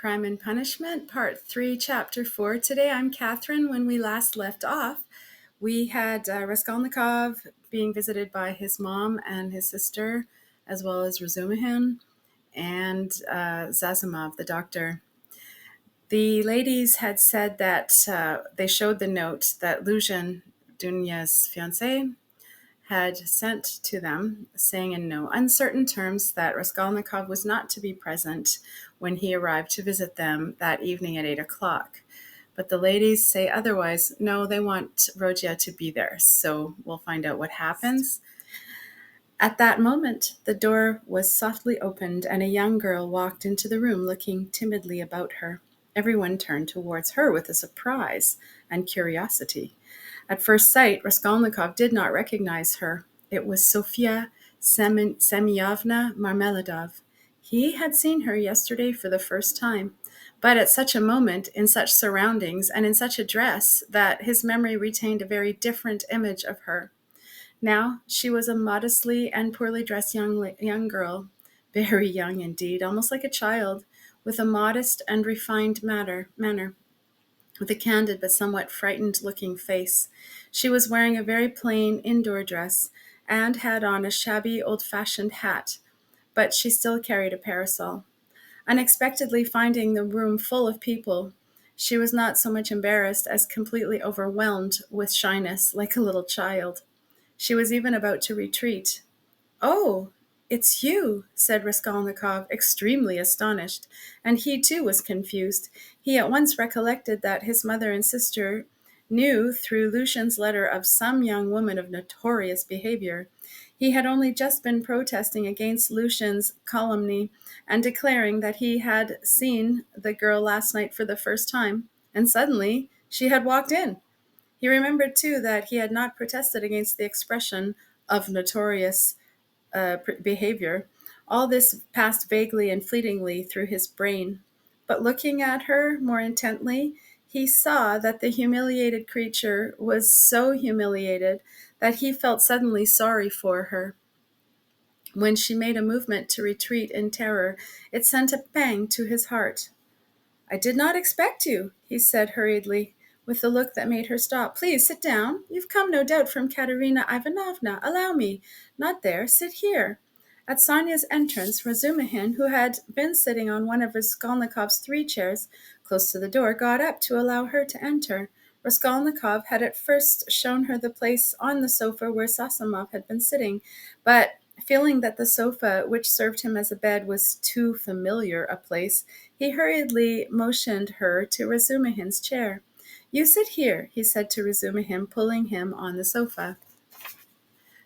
Crime and Punishment, Part 3, Chapter 4. Today I'm Catherine. When we last left off, we had Raskolnikov being visited by his mom and his sister, as well as Razumihin and Zazimov, the doctor. The ladies had said that they showed the note that Luzhin, Dunya's fiancé, had sent to them, saying in no uncertain terms that Raskolnikov was not to be present when he arrived to visit them that evening at 8 o'clock. But the ladies say otherwise. No, they want Rodya to be there, so we'll find out what happens. At that moment, the door was softly opened, and a young girl walked into the room, looking timidly about her. Everyone turned towards her with a surprise and curiosity. At first sight, Raskolnikov did not recognize her. It was Sofia Semyonovna Marmeladov. He had seen her yesterday for the first time, but at such a moment, in such surroundings, and in such a dress, that his memory retained a very different image of her. Now she was a modestly and poorly dressed young girl, very young indeed, almost like a child, with a modest and refined manner, with a candid but somewhat frightened-looking face. She was wearing a very plain indoor dress and had on a shabby, old-fashioned hat, but she still carried a parasol. Unexpectedly finding the room full of people, she was not so much embarrassed as completely overwhelmed with shyness, like a little child. She was even about to retreat. "Oh, it's you," said Raskolnikov, extremely astonished, and he too was confused. He at once recollected that his mother and sister knew through Lushin's letter of some young woman of notorious behavior. He had only just been protesting against Lushin's calumny and declaring that he had seen the girl last night for the first time, and suddenly she had walked in. He remembered too that he had not protested against the expression of notorious behavior. All this passed vaguely and fleetingly through his brain. But looking at her more intently, he saw that the humiliated creature was so humiliated that he felt suddenly sorry for her. When she made a movement to retreat in terror, it sent a pang to his heart. "I did not expect you," he said hurriedly, with a look that made her stop. "Please sit down. You've come, no doubt, from Katerina Ivanovna. Allow me. Not there. Sit here." At Sonia's entrance, Razumihin, who had been sitting on one of Raskolnikov's 3 chairs close to the door, got up to allow her to enter. Raskolnikov had at first shown her the place on the sofa where Sasamov had been sitting, but feeling that the sofa which served him as a bed was too familiar a place, he hurriedly motioned her to Razumihin's chair. "You sit here," he said to Razumihin, pulling him on the sofa.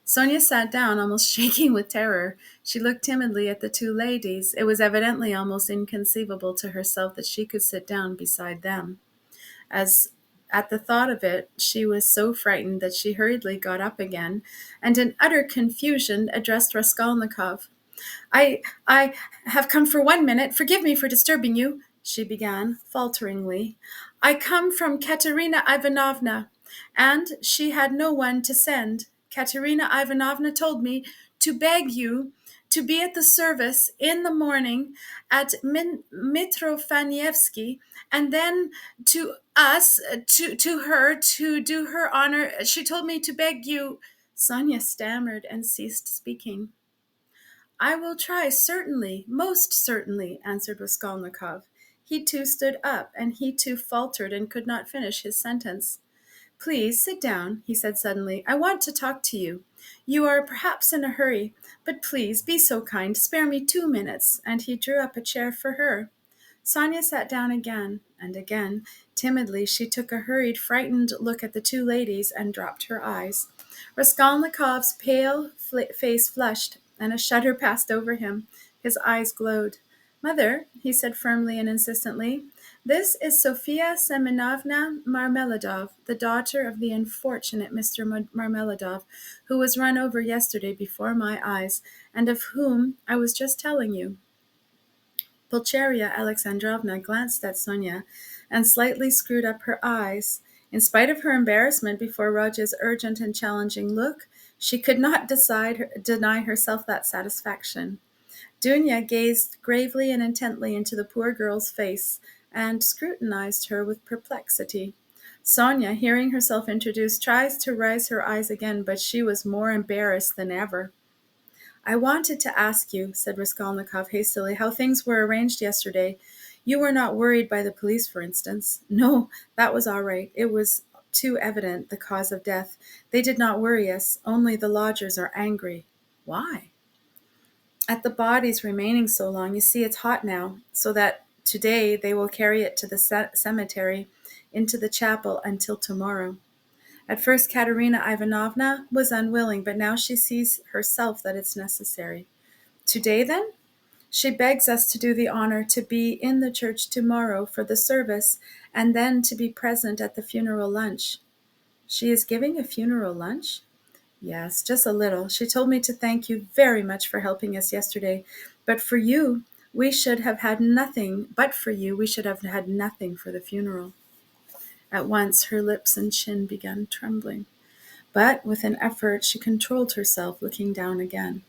Sonia sat down, almost shaking with terror. She looked timidly at the two ladies. It was evidently almost inconceivable to herself that she could sit down beside them. As at the thought of it, she was so frightened that she hurriedly got up again, and in utter confusion addressed Raskolnikov. I have come for 1 minute. Forgive me for disturbing you," she began, falteringly. "I come from Katerina Ivanovna, and she had no one to send. Katerina Ivanovna told me to beg you to be at the service in the morning at Mitrofanievsky, and then to us, to her, to do her honor. She told me to beg you—" Sonia stammered and ceased speaking. "I will try, certainly, most certainly," answered Raskolnikov. He too stood up, and he too faltered and could not finish his sentence. "Please sit down," he said suddenly. "I want to talk to you. You are perhaps in a hurry, but please be so kind, spare me 2 minutes," and he drew up a chair for her. Sonia sat down again, and again, timidly, she took a hurried, frightened look at the two ladies and dropped her eyes. Raskolnikov's pale face flushed, and a shudder passed over him. His eyes glowed. "Mother," he said firmly and insistently, "this is Sofia Semyonovna Marmeladov, the daughter of the unfortunate Mr. Marmeladov, who was run over yesterday before my eyes, and of whom I was just telling you." Pulcheria Alexandrovna glanced at Sonia and slightly screwed up her eyes. In spite of her embarrassment before Rodya's urgent and challenging look, she could not deny herself that satisfaction. Dunya gazed gravely and intently into the poor girl's face and scrutinized her with perplexity. Sonia, hearing herself introduced, tries to raise her eyes again, but she was more embarrassed than ever. "I wanted to ask you," said Raskolnikov hastily, "how things were arranged yesterday. You were not worried by the police, for instance." "No, that was all right. It was too evident, the cause of death. They did not worry us, only the lodgers are angry." "Why?" "At the body's remaining so long. You see, it's hot now, so that today they will carry it to the cemetery, into the chapel, until tomorrow. At first Katerina Ivanovna was unwilling, but now she sees herself that it's necessary." "Today, then?" "She begs us to do the honor to be in the church tomorrow for the service, and then to be present at the funeral lunch." "She is giving a funeral lunch?" "Yes, just a little. She told me to thank you very much for helping us yesterday. But for you, we should have had nothing for the funeral." At once her lips and chin began trembling. But with an effort she controlled herself, looking down again.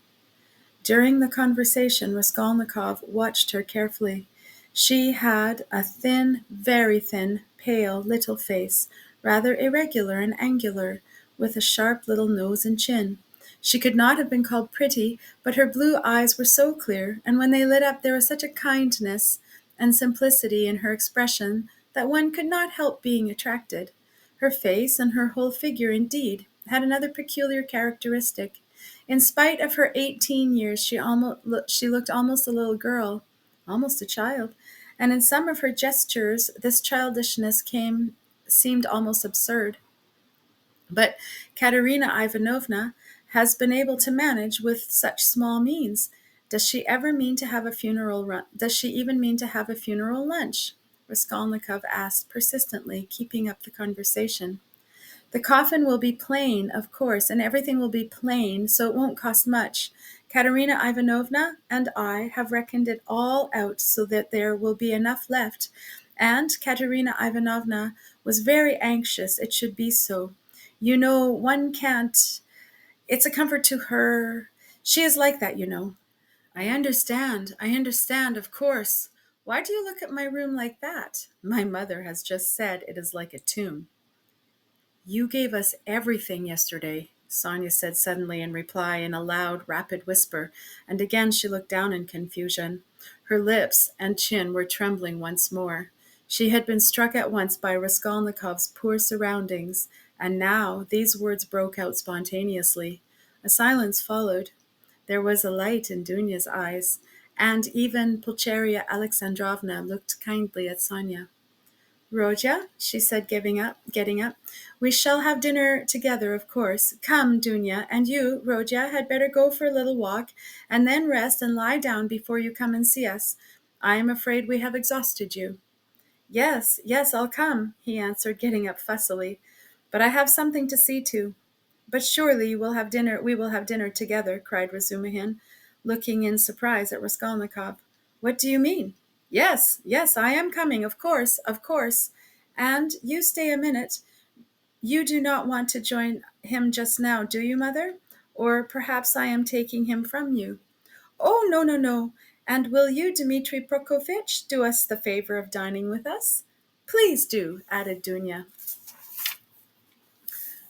During the conversation Raskolnikov watched her carefully. She had a thin, very thin, pale little face, rather irregular and angular, with a sharp little nose and chin. She could not have been called pretty, but her blue eyes were so clear, and when they lit up there was such a kindness and simplicity in her expression that one could not help being attracted. Her face, and her whole figure indeed, had another peculiar characteristic. In spite of her 18 years, she looked almost a little girl, almost a child, and in some of her gestures this childishness seemed almost absurd. But Katerina Ivanovna has been able to manage with such small means. Does she even mean to have a funeral lunch? Raskolnikov asked persistently, keeping up the conversation. "The coffin will be plain, of course, and everything will be plain, so it won't cost much. Katerina Ivanovna and I have reckoned it all out so that there will be enough left, and Katerina Ivanovna was very anxious it should be so. You know, one can't. It's a comfort to her. She is like that, you know." I understand, of course. Why do you look at my room like that?" "My mother has just said it is like a tomb." "You gave us everything yesterday," Sonia said suddenly in reply, in a loud, rapid whisper, and again she looked down in confusion. Her lips and chin were trembling once more. She had been struck at once by Raskolnikov's poor surroundings, and now these words broke out spontaneously. A silence followed. There was a light in Dunya's eyes, and even Pulcheria Alexandrovna looked kindly at Sonia. "Rodya," she said, getting up, "we shall have dinner together, of course. Come, Dunya, and you, Rodya, had better go for a little walk, and then rest and lie down before you come and see us. I am afraid we have exhausted you." "Yes, yes, I'll come," he answered, getting up fussily. "But I have something to see to." "But surely we will have dinner together," cried Razumihin, looking in surprise at Raskolnikov. "What do you mean?" "Yes, yes, I am coming, of course, of course. And you stay a minute. You do not want to join him just now, do you, mother? Or perhaps I am taking him from you." "Oh, no, no, no. And will you, Dmitri Prokofitch, do us the favor of dining with us?" "Please do," added Dunya.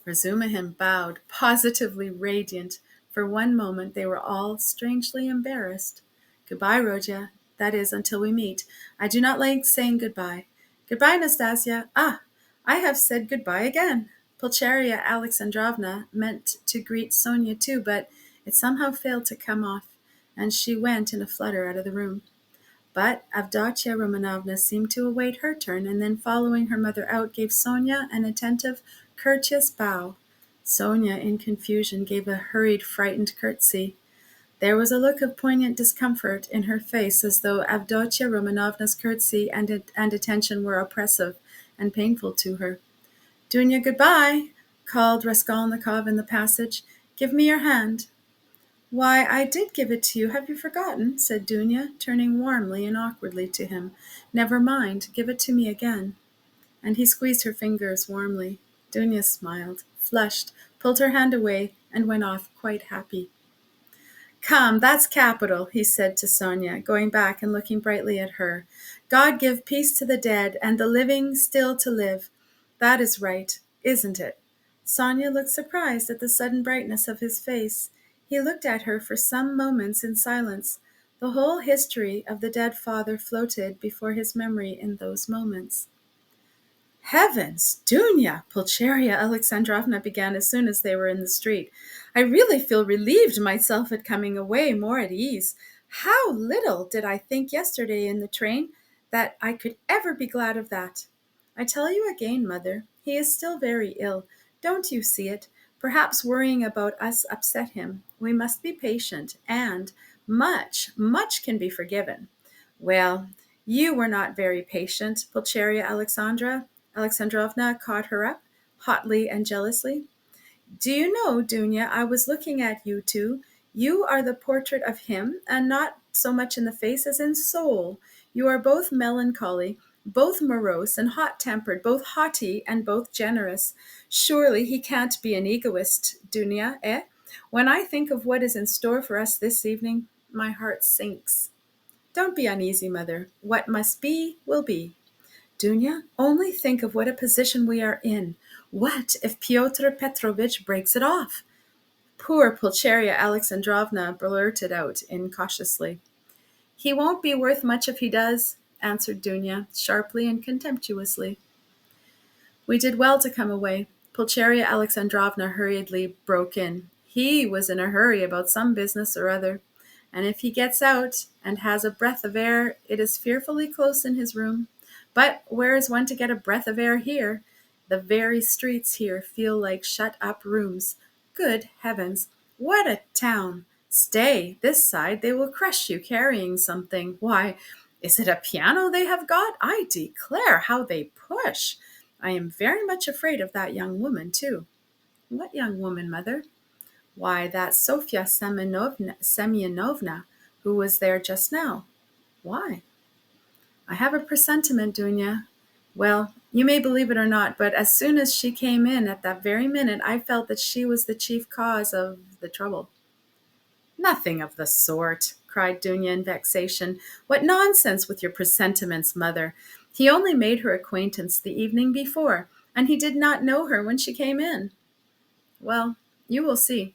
Razumihin bowed, positively radiant. For one moment they were all strangely embarrassed. "Goodbye, Rodya. That is, until we meet. I do not like saying goodbye." "Goodbye, Nastasia. Ah, I have said goodbye again." Pulcheria Alexandrovna meant to greet Sonia too, but it somehow failed to come off, and she went in a flutter out of the room. But Avdotya Romanovna seemed to await her turn, and then following her mother out, gave Sonia an attentive, courteous bow. Sonia, in confusion, gave a hurried, frightened curtsy. There was a look of poignant discomfort in her face, as though Avdotya Romanovna's curtsy and attention were oppressive and painful to her. "Dunya, goodbye," called Raskolnikov in the passage. "Give me your hand." "Why, I did give it to you. Have you forgotten?" said Dunya, turning warmly and awkwardly to him. "Never mind. Give it to me again." And he squeezed her fingers warmly. Dunya smiled, flushed, pulled her hand away, and went off quite happy. Come, that's capital, he said to Sonia, going back and looking brightly at her. God give peace to the dead, and the living still to live. That is right, isn't it? Sonia looked surprised at the sudden brightness of his face. He looked at her for some moments in silence. The whole history of the dead father floated before his memory in those moments. Heavens, Dunya, Pulcheria Alexandrovna began as soon as they were in the street. I really feel relieved myself at coming away more at ease. How little did I think yesterday in the train that I could ever be glad of that. I tell you again, mother, he is still very ill. Don't you see it? Perhaps worrying about us upset him. We must be patient, and much, much can be forgiven. Well, you were not very patient, Pulcheria Alexandrovna caught her up, hotly and jealously. Do you know, Dunya, I was looking at you too. You are the portrait of him, and not so much in the face as in soul. You are both melancholy, both morose and hot-tempered, both haughty and both generous. Surely he can't be an egoist, Dunya, eh? When I think of what is in store for us this evening, my heart sinks. Don't be uneasy, mother. What must be, will be. Dunya, only think of what a position we are in. What if Pyotr Petrovitch breaks it off? Poor Pulcheria Alexandrovna blurted out incautiously. He won't be worth much if he does, answered Dunya, sharply and contemptuously. We did well to come away. Pulcheria Alexandrovna hurriedly broke in. He was in a hurry about some business or other, and if he gets out and has a breath of air, it is fearfully close in his room. But where is one to get a breath of air here? The very streets here feel like shut-up rooms. Good heavens, what a town! Stay, this side, they will crush you carrying something. Why, is it a piano they have got? I declare how they push! I am very much afraid of that young woman, too. What young woman, mother? Why, that Sofya Semyonovna, who was there just now. Why? I have a presentiment, Dunya. Well, you may believe it or not, but as soon as she came in at that very minute, I felt that she was the chief cause of the trouble. Nothing of the sort, cried Dunya in vexation. What nonsense with your presentiments, mother. He only made her acquaintance the evening before, and he did not know her when she came in. Well, you will see.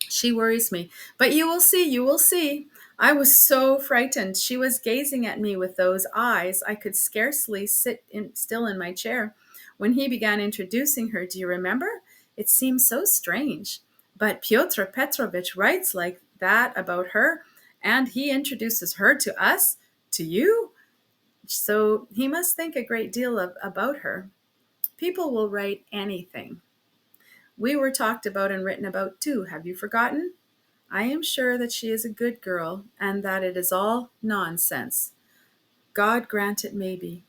She worries me. But you will see, you will see. I was so frightened. She was gazing at me with those eyes. I could scarcely still in my chair. When he began introducing her, do you remember? It seemed so strange. But Pyotr Petrovitch writes like that about her, and he introduces her to us, to you. So he must think a great deal about her. People will write anything. We were talked about and written about too. Have you forgotten? I am sure that she is a good girl, and that it is all nonsense. God grant it may be.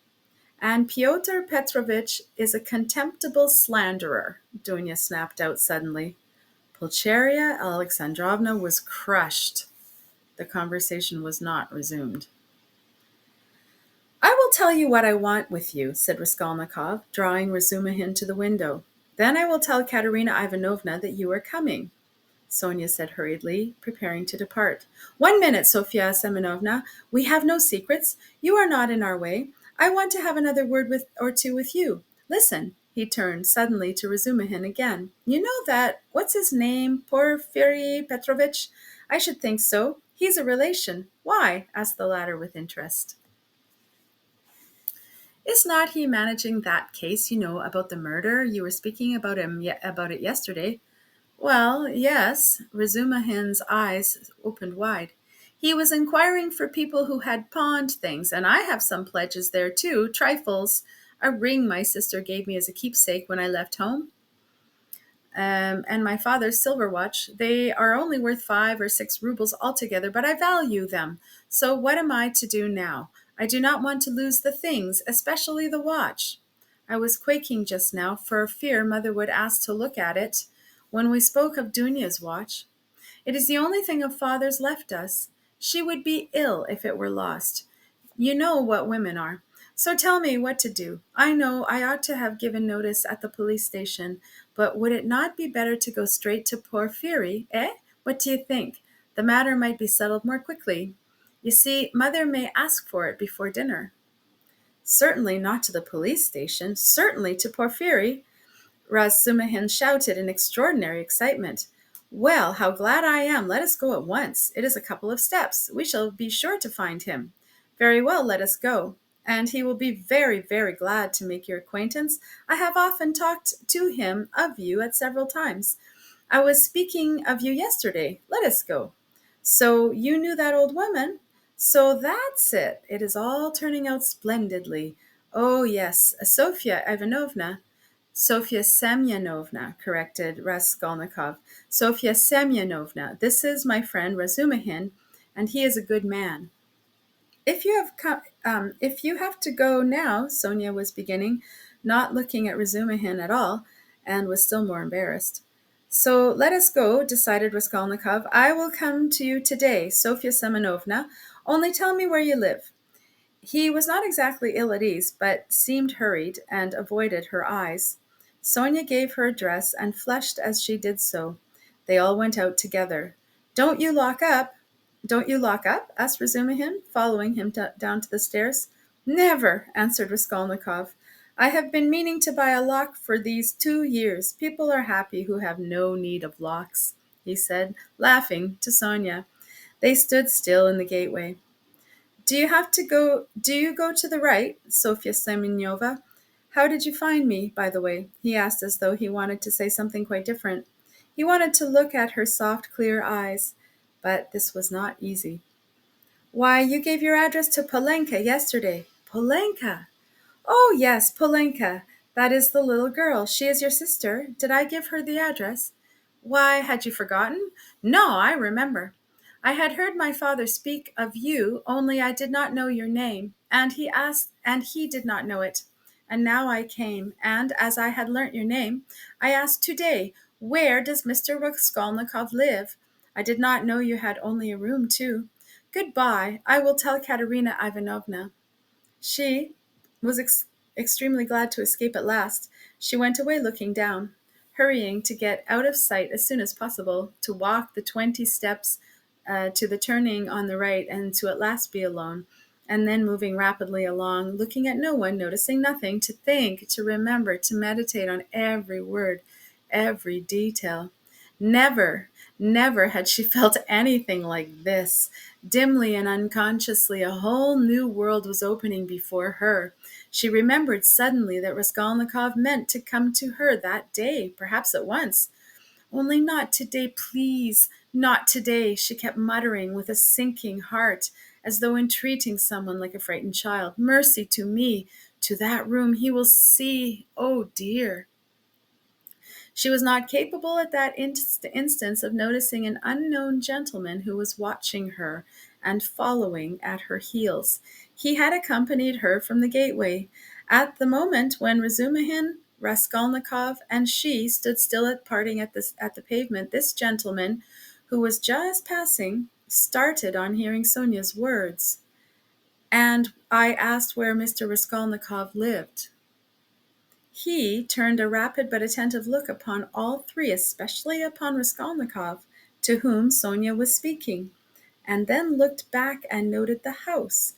And Pyotr Petrovitch is a contemptible slanderer, Dunya snapped out suddenly. Pulcheria Alexandrovna was crushed. The conversation was not resumed. I will tell you what I want with you, said Raskolnikov, drawing Razumihin to the window. Then I will tell Katerina Ivanovna that you are coming. Sonia said hurriedly, preparing to depart. 1 minute, Sofya Semyonovna. We have no secrets. You are not in our way. I want to have another word or two with you. Listen. He turned suddenly to Razumihin again. You know that, what's his name, Porfiry Petrovitch? I should think so. He's a relation. Why? Asked the latter with interest. Is not he managing that case, about the murder? You were speaking about it yesterday. Well, yes, Razumihin's eyes opened wide. He was inquiring for people who had pawned things, and I have some pledges there too, trifles. A ring my sister gave me as a keepsake when I left home, and my father's silver watch. They are only worth 5 or 6 rubles altogether, but I value them. So what am I to do now? I do not want to lose the things, especially the watch. I was quaking just now for fear mother would ask to look at it when we spoke of Dunya's watch. It is the only thing of father's left us. She would be ill if it were lost. You know what women are. So tell me what to do. I know I ought to have given notice at the police station, but would it not be better to go straight to Porfiry, eh? What do you think? the matter might be settled more quickly. You see, Mother may ask for it before dinner." "Certainly not to the police station, certainly to Porfiry," Razumihin shouted in extraordinary excitement. "Well, how glad I am! Let us go at once. It is a couple of steps. We shall be sure to find him." "Very well, let us go. And he will be very, very glad to make your acquaintance. I have often talked to him of you at several times. I was speaking of you yesterday. Let us go." "So you knew that old woman?" "So that's it. It is all turning out splendidly. Oh, yes, Sofia Ivanovna." "Sofia Semyonovna," corrected Raskolnikov. "Sofia Semyonovna. This is my friend Razumihin, and he is a good man." If you have to go now," Sonia was beginning, not looking at Razumihin at all, and was still more embarrassed. "So let us go," decided Raskolnikov. "I will come to you today, Sofia Semyonovna. Only tell me where you live." He was not exactly ill at ease, but seemed hurried, and avoided her eyes. Sonia gave her address, and flushed as she did so. They all went out together. "Don't you lock up?" "Don't you lock up?" asked Razumihin, following him down to the stairs. "Never," answered Raskolnikov. "I have been meaning to buy a lock for these 2 years. People are happy who have no need of locks," he said, laughing, to Sonia. They stood still in the gateway. Do you go to the right, Sofia Semyonovna? How did you find me, by the way?" he asked, as though he wanted to say something quite different. He wanted to look at her soft, clear eyes, but this was not easy. "Why, you gave your address to Polenka yesterday." "Polenka?" "Oh, yes, Polenka. That is the little girl. She is your sister. Did I give her the address?" "Why, had you forgotten?" "No, I remember. I had heard my father speak of you, only I did not know your name, and he did not know it. And now I came, and as I had learnt your name, I asked today, 'Where does Mr. Raskolnikov live?' I did not know you had only a room, too. Good-bye. I will tell Katerina Ivanovna." She was extremely glad to escape at last. She went away looking down, hurrying to get out of sight as soon as possible, to walk the 20 steps to the turning on the right, and to at last be alone, and then moving rapidly along, looking at no one, noticing nothing, to think, to remember, to meditate on every word, every detail. Never, never had she felt anything like this. Dimly and unconsciously, a whole new world was opening before her. She remembered suddenly that Raskolnikov meant to come to her that day, perhaps at once. "Only not today, please, not today," she kept muttering with a sinking heart, as though entreating someone like a frightened child. "Mercy to me, to that room, he will see, oh dear." She was not capable at that instance of noticing an unknown gentleman who was watching her and following at her heels. He had accompanied her from the gateway. At the moment when Razumihin, Raskolnikov, and she stood still at parting at the pavement, this gentleman, who was just passing, started on hearing Sonia's words. "And I asked where Mr. Raskolnikov lived." He turned a rapid but attentive look upon all three, especially upon Raskolnikov, to whom Sonia was speaking, and then looked back and noted the house.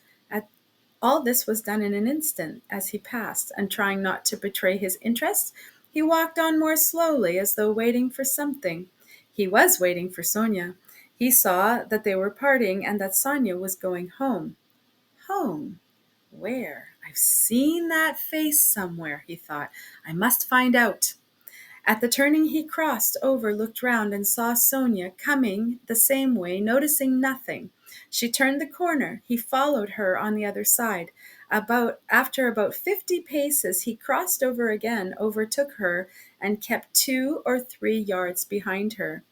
All this was done in an instant, as he passed, and trying not to betray his interest, he walked on more slowly, as though waiting for something. He was waiting for Sonia. He saw that they were parting, and that Sonia was going home. Home? Where? "I've seen that face somewhere," he thought. "I must find out." At the turning he crossed over, looked round, and saw Sonia coming the same way, noticing nothing. She turned the corner. He followed her on the other side. After about 50 paces, he crossed over again, overtook her, and kept 2 or 3 yards behind her.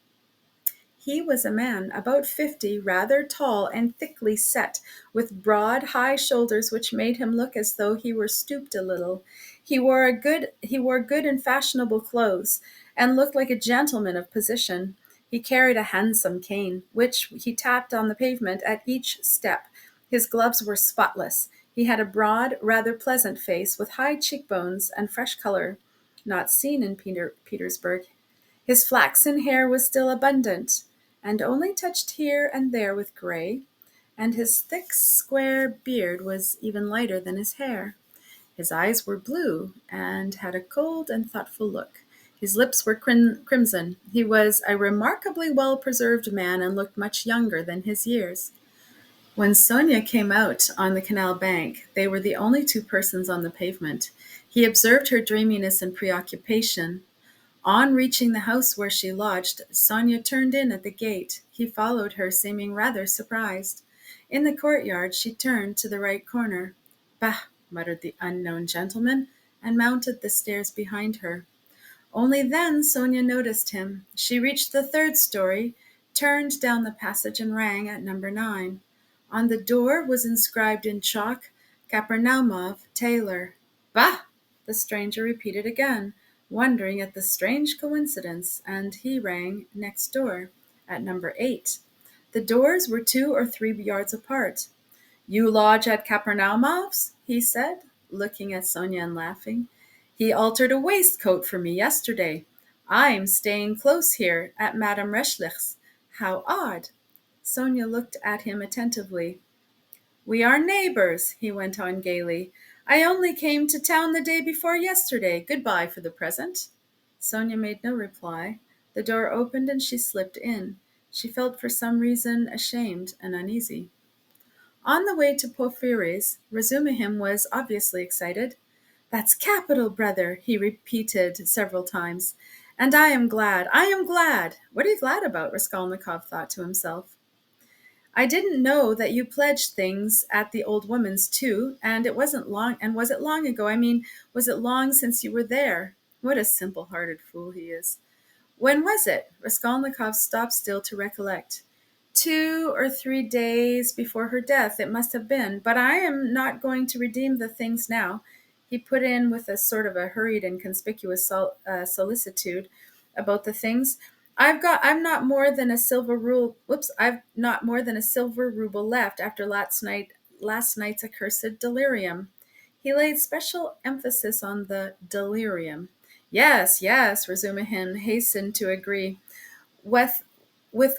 He was a man about 50, rather tall and thickly set, with broad, high shoulders which made him look as though he were stooped a little. He wore good and fashionable clothes, and looked like a gentleman of position. He carried a handsome cane, which he tapped on the pavement at each step. His gloves were spotless. He had a broad, rather pleasant face, with high cheekbones and fresh color, not seen in Petersburg. His flaxen hair was still abundant, and only touched here and there with gray, and his thick square beard was even lighter than his hair. His eyes were blue and had a cold and thoughtful look. His lips were crimson. He was a remarkably well-preserved man and looked much younger than his years. When Sonia came out on the canal bank, they were the only two persons on the pavement. He observed her dreaminess and preoccupation. On reaching the house where she lodged, Sonia turned in at the gate. He followed her, seeming rather surprised. In the courtyard, she turned to the right corner. "Bah!" muttered the unknown gentleman, and mounted the stairs behind her. Only then Sonia noticed him. She reached the third story, turned down the passage, and rang at number 9. On the door was inscribed in chalk, "Kapernaumov, tailor." "Bah!" the stranger repeated again, wondering at the strange coincidence, and he rang next door, at number 8. The doors were 2 or 3 yards apart. "You lodge at Kapernaumov's?" he said, looking at Sonia and laughing. "He altered a waistcoat for me yesterday. I'm staying close here at Madame Reschlich's. How odd!" Sonia looked at him attentively. "We are neighbors," he went on gaily. "I only came to town the day before yesterday. Goodbye for the present." Sonia made no reply. The door opened and she slipped in. She felt for some reason ashamed and uneasy. On the way to Porfiry's, Razumihin was obviously excited. "That's capital, brother," he repeated several times. "And I am glad, I am glad." "What are you glad about?" Raskolnikov thought to himself. "I didn't know that you pledged things at the old woman's too, and it wasn't long. And was it long ago? I mean, was it long since you were there?" What a simple-hearted fool he is. "When was it?" Raskolnikov stopped still to recollect. 2 or 3 days before her death, it must have been. But I am not going to redeem the things now, he put in with a sort of a hurried and conspicuous solicitude about the things. I've not more than a silver rule. Whoops! I've not more than a silver ruble left after last night's accursed delirium. He laid special emphasis on the delirium. Yes, yes, Razumihin hastened to agree. With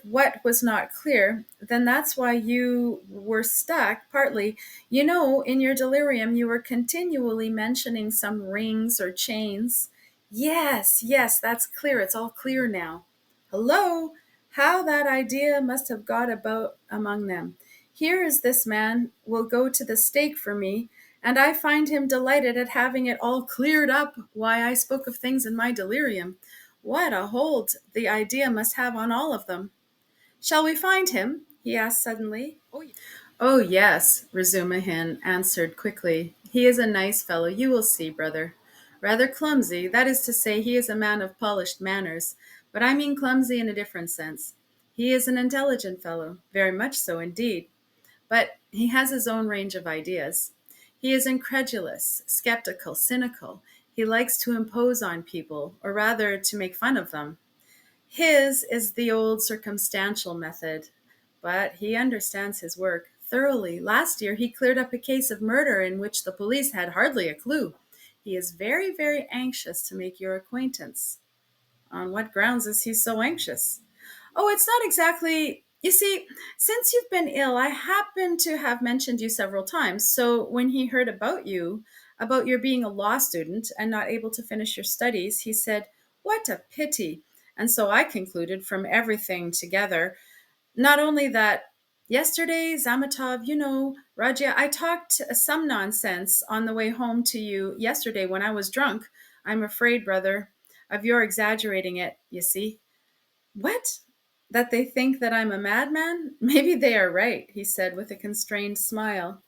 what was not clear, then that's why you were stuck, partly. You know, in your delirium, you were continually mentioning some rings or chains. Yes, yes, that's clear. It's all clear now. Hello! How that idea must have got about among them. Here is this man will go to the stake for me, and I find him delighted at having it all cleared up why I spoke of things in my delirium. What a hold the idea must have on all of them. "Shall we find him?" he asked suddenly. "Oh, yes," Razumihin answered quickly. "He is a nice fellow, you will see, brother. Rather clumsy, that is to say, he is a man of polished manners, but I mean clumsy in a different sense. He is an intelligent fellow, very much so indeed, but he has his own range of ideas. He is incredulous, skeptical, cynical. He likes to impose on people, or rather to make fun of them. His is the old circumstantial method, but he understands his work thoroughly. Last year he cleared up a case of murder in which the police had hardly a clue. He is very, very anxious to make your acquaintance." "On what grounds is he so anxious?" "Oh, it's not exactly. You see, since you've been ill, I happen to have mentioned you several times. So when he heard about your being a law student and not able to finish your studies, he said, 'What a pity!' And so I concluded from everything together, not only that yesterday, Zamatov, you know, Rodya, I talked some nonsense on the way home to you yesterday when I was drunk. I'm afraid, brother, of your exaggerating it, you see." "What? That they think that I'm a madman? Maybe they are right," he said with a constrained smile.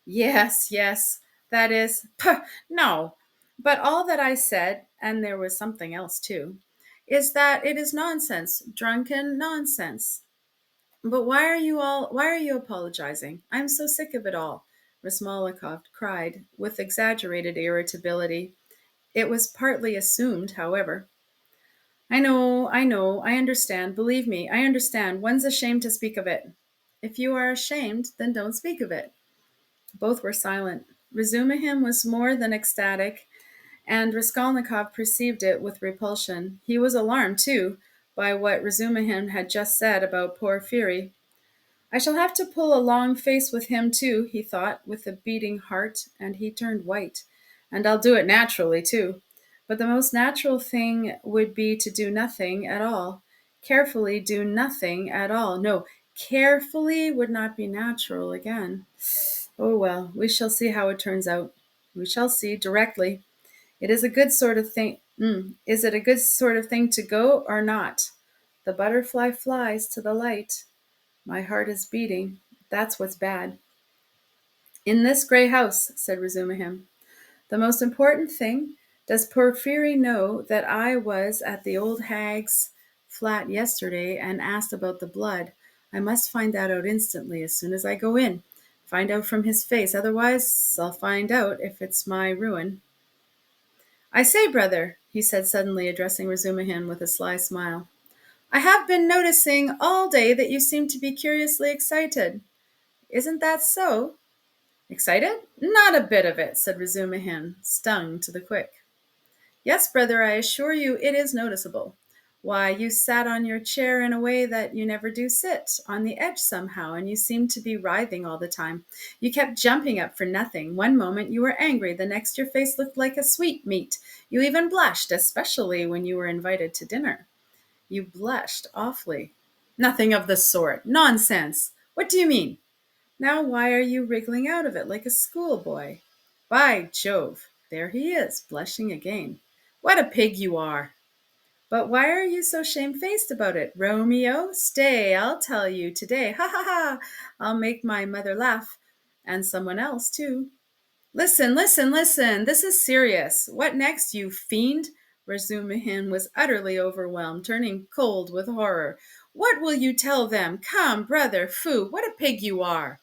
"Yes, yes, that is, puh, no. But all that I said, and there was something else too, is that it is nonsense, drunken nonsense." "But why are you apologizing? I'm so sick of it all," Raskolnikov cried with exaggerated irritability. It was partly assumed, however. I know, I understand. Believe me, I understand. One's ashamed to speak of it." "If you are ashamed, then don't speak of it." Both were silent. Razumihin was more than ecstatic, and Raskolnikov perceived it with repulsion. He was alarmed, too. by what Razumihin had just said about Porfiry. I shall have to pull a long face with him too, he thought, with a beating heart, and he turned white. And I'll do it naturally too. But the most natural thing would be to do nothing at all. Carefully do nothing at all. No, carefully would not be natural again. Oh well, we shall see how it turns out. We shall see directly. It is a good sort of thing. Is it a good sort of thing to go or not? The butterfly flies to the light. My heart is beating. That's what's bad. In this gray house, said Razumihin. The most important thing, does Porfiry know that I was at the old hag's flat yesterday and asked about the blood? I must find that out instantly as soon as I go in. Find out from his face, otherwise I'll find out if it's my ruin. I say, brother, he said suddenly, addressing Razumihin with a sly smile. I have been noticing all day that you seem to be curiously excited. Isn't that so? Excited? Not a bit of it, said Razumihin, stung to the quick. Yes, brother, I assure you it is noticeable. Why, you sat on your chair in a way that you never do sit, on the edge somehow, and you seemed to be writhing all the time. You kept jumping up for nothing. One moment you were angry, the next your face looked like a sweetmeat. You even blushed, especially when you were invited to dinner. You blushed awfully. Nothing of the sort. Nonsense. What do you mean? Now why are you wriggling out of it like a schoolboy? By Jove, there he is, blushing again. What a pig you are! But why are you so shamefaced about it? Romeo, stay, I'll tell you today. Ha ha ha! I'll make my mother laugh, and someone else too. Listen, listen, listen! This is serious. What next, you fiend? Razumihin was utterly overwhelmed, turning cold with horror. What will you tell them? Come, brother, foo, what a pig you are!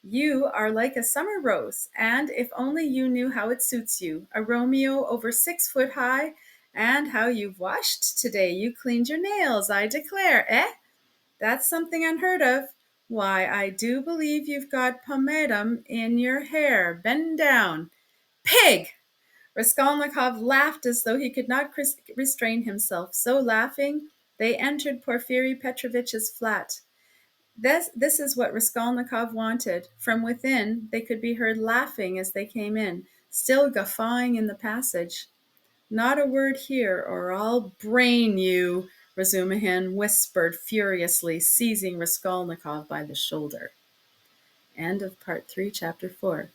You are like a summer rose, and if only you knew how it suits you, a Romeo over 6 foot high, and how you've washed today. You cleaned your nails, I declare. Eh? That's something unheard of. Why, I do believe you've got pomatum in your hair. Bend down. Pig! Raskolnikov laughed as though he could not restrain himself. So laughing, they entered Porfiry Petrovitch's flat. This is what Raskolnikov wanted. From within, they could be heard laughing as they came in, still guffawing in the passage. Not a word here, or I'll brain you, Razumihin whispered furiously, seizing Raskolnikov by the shoulder. End of part 3, chapter 4.